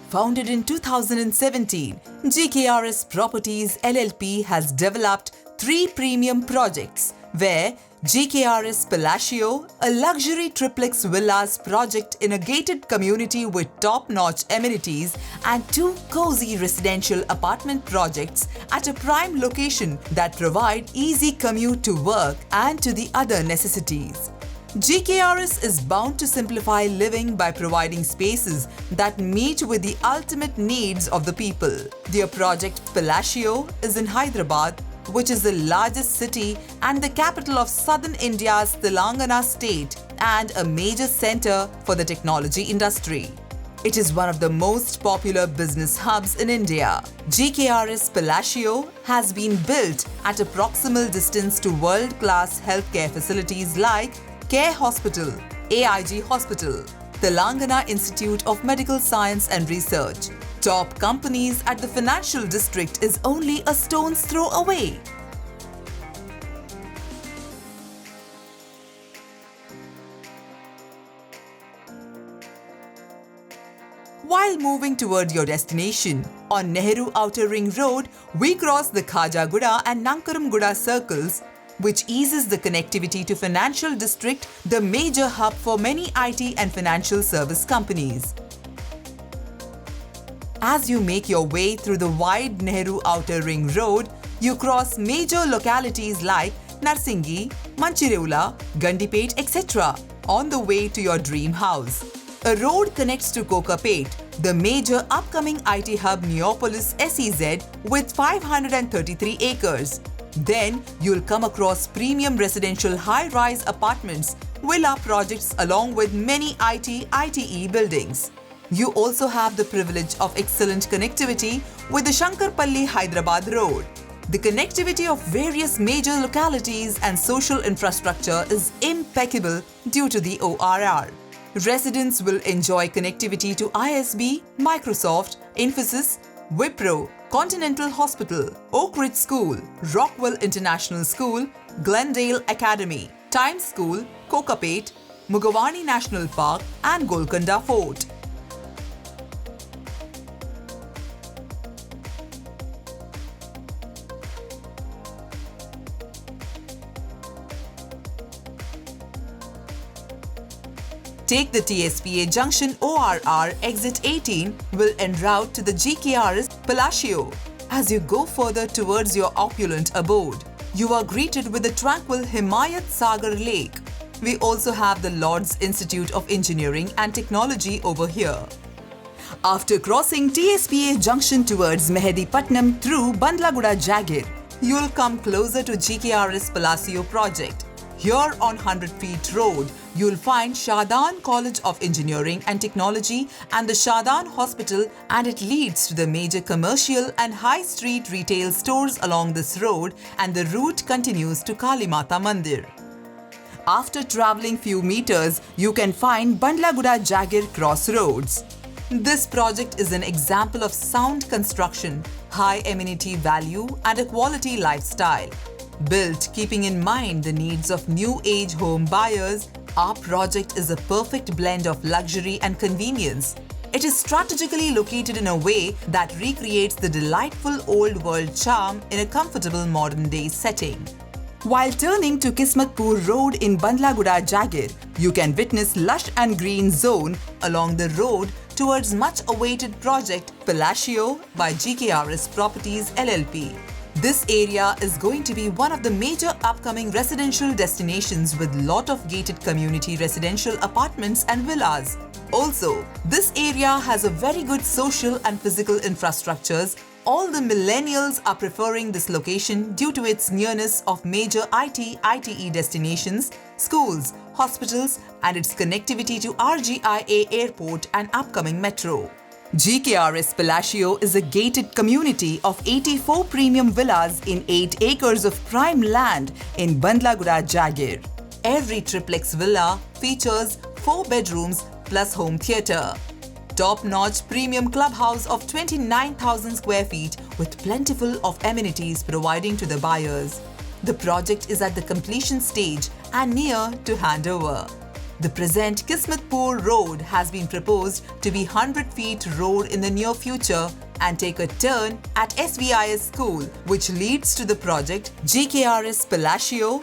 Founded in 2017, GKRS Properties LLP has developed 3 premium projects where GKRS Palacio, a luxury triplex villas project in a gated community with top-notch amenities, and 2 cozy residential apartment projects at a prime location that provide easy commute to work and to the other necessities. GKRS is bound to simplify living by providing spaces that meet with the ultimate needs of the people. Their project Palacio is in Hyderabad, which is the largest city and the capital of southern India's Telangana state and a major center for the technology industry. It is one of the most popular business hubs in India. GKRS Palacio has been built at a proximal distance to world-class healthcare facilities like Care Hospital, AIG Hospital, Telangana Institute of Medical Science and Research. Top companies at the financial district is only a stone's throw away. While moving toward your destination, on Nehru Outer Ring Road, we cross the Khajaguda and Nankaramguda circles, which eases the connectivity to Financial District, the major hub for many IT and financial service companies. As you make your way through the wide Nehru Outer Ring Road, you cross major localities like Narsingi, Manchireula, Gandipet, etc. on the way to your dream house. A road connects to Kokapet, the major upcoming IT hub Neopolis SEZ with 533 acres. Then you'll come across premium residential high-rise apartments, villa projects along with many ITE buildings. You also have the privilege of excellent connectivity with the Shankarpalli-Hyderabad road. The connectivity of various major localities and social infrastructure is impeccable due to the ORR. Residents will enjoy connectivity to ISB, Microsoft, Infosys, Wipro, Continental Hospital, Oak Ridge School, Rockwell International School, Glendale Academy, Times School, Kokapet, Mugawani National Park and Golconda Fort. Take the TSPA Junction ORR exit 18 will en route to the GKRS Palacio. As you go further towards your opulent abode, you are greeted with the tranquil Himayat Sagar Lake. We also have the Lord's Institute of Engineering and Technology over here. After crossing TSPA Junction towards Mehedipatnam through Bandlaguda Jagir, you'll come closer to GKRS Palacio project. Here on 100 Feet Road, you'll find Shadan College of Engineering and Technology and the Shadan Hospital, and it leads to the major commercial and high street retail stores along this road, and the route continues to Kalimata Mandir. After travelling few meters, you can find Bandlaguda Jagir Crossroads. This project is an example of sound construction, high amenity value and a quality lifestyle. Built keeping in mind the needs of new age home buyers, our project is a perfect blend of luxury and convenience. It is strategically located in a way that recreates the delightful old world charm in a comfortable modern day setting. While turning to Kismatpur Road in Bandlaguda Jagir, you can witness lush and green zone along the road towards much awaited project Palacio by GKRS Properties LLP. This area is going to be one of the major upcoming residential destinations with lot of gated community residential apartments and villas. Also, this area has a very good social and physical infrastructures. All the millennials are preferring this location due to its nearness of major ITE destinations, schools, hospitals, and its connectivity to RGIA Airport and upcoming metro. GKRS Palacio is a gated community of 84 premium villas in 8 acres of prime land in Bandlaguda Jagir. Every triplex villa features 4 bedrooms plus home theatre. Top-notch premium clubhouse of 29,000 square feet with plentiful of amenities providing to the buyers. The project is at the completion stage and near to handover. The present Kismatpur Road has been proposed to be 100 feet road in the near future and take a turn at SVIS School, which leads to the project GKRS Palacio,